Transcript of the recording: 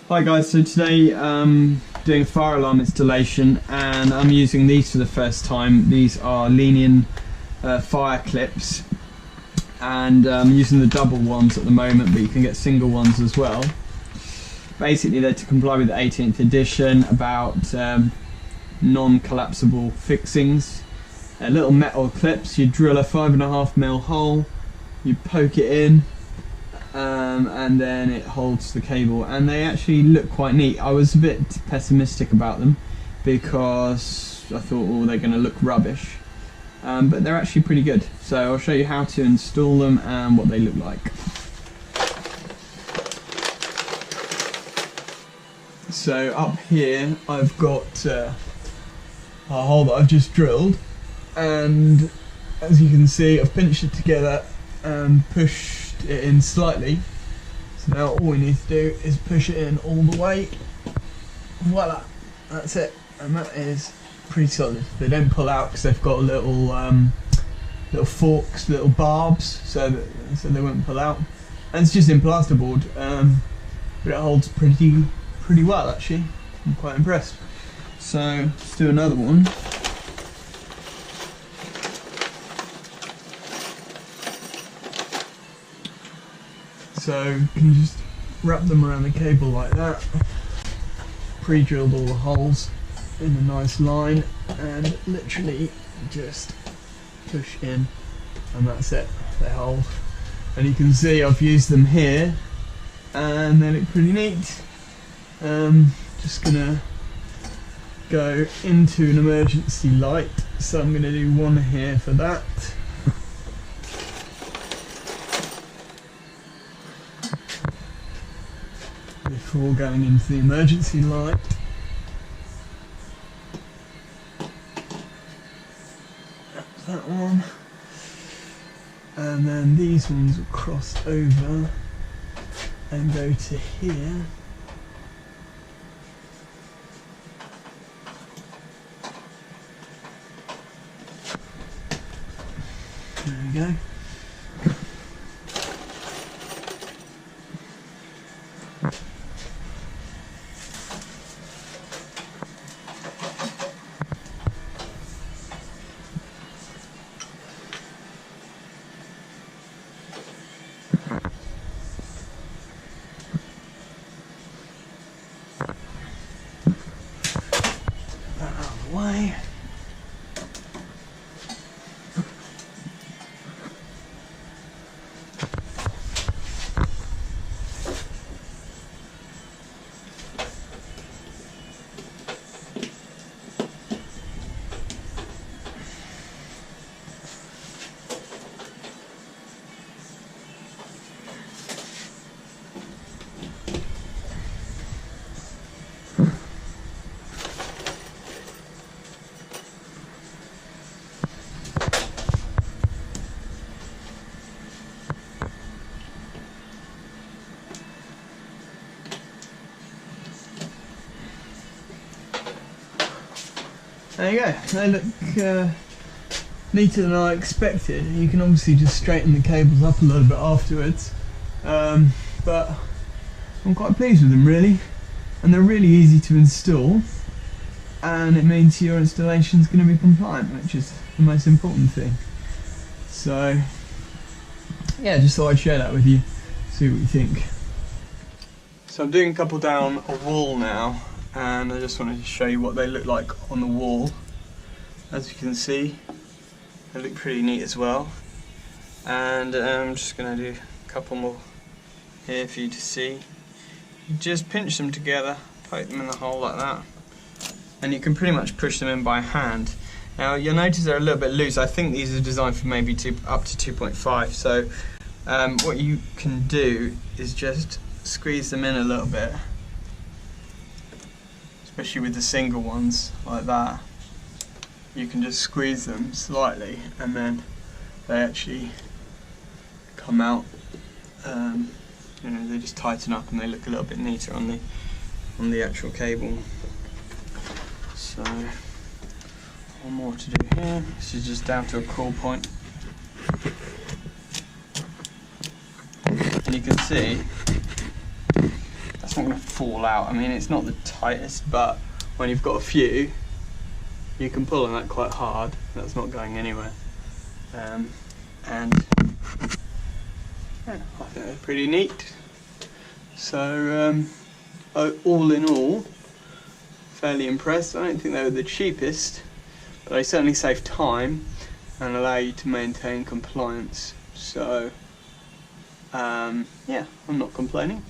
Hi guys, so today doing a fire alarm installation and I'm using these for the first time. These are Linian Fire Clips and I'm using the double ones at the moment, but you can get single ones as well. Basically they're to comply with the 18th edition about non-collapsible fixings. Little metal clips, you drill a 5.5mm hole, you poke it in, and then it holds the cable, and they actually look quite neat. I was a bit pessimistic about them because I thought, oh, they're going to look rubbish, but they're actually pretty good. So I'll show you how to install them and what they look like. So up here I've got a hole that I've just drilled, and as you can see I've pinched it together and pushed it in slightly. So now all we need to do is push it in all the way. Voila, that's it, and that is pretty solid. They don't pull out because they've got little forks, little barbs, so they won't pull out. And it's just in plasterboard, but it holds pretty well actually. I'm quite impressed. So let's do another one. So you can just wrap them around the cable like that. Pre-drilled all the holes in a nice line and literally just push in, and that's it, they hold. And you can see I've used them here and they look pretty neat. Just gonna go into an emergency light, so I'm gonna do one here for that. Before going into the emergency light. That's that one. And then these ones will cross over and go to here. There we go. That out of the way. There you go, they look neater than I expected. You can obviously just straighten the cables up a little bit afterwards, but I'm quite pleased with them really, and they're really easy to install, and it means your installation is going to be compliant, which is the most important thing. So yeah, just thought I'd share that with you, see what you think. So I'm doing a couple down a wall now, and I just wanted to show you what they look like on the wall. As you can see, they look pretty neat as well, and I'm just going to do a couple more here for you to see. You just pinch them together, poke them in the hole like that, and you can pretty much push them in by hand. Now you'll notice they're a little bit loose. I think these are designed for maybe up to 2.5, so what you can do is just squeeze them in a little bit, especially with the single ones like that. You can just squeeze them slightly and then they actually come out, you know, they just tighten up and they look a little bit neater on the actual cable. So one more to do here. This is just down to a crawl point. And you can see it's not going to fall out. I mean, it's not the tightest, but when you've got a few, you can pull on that quite hard. That's not going anywhere. And yeah, I think they're pretty neat. So all in all, fairly impressed. I don't think they were the cheapest, but they certainly save time and allow you to maintain compliance. So yeah, I'm not complaining.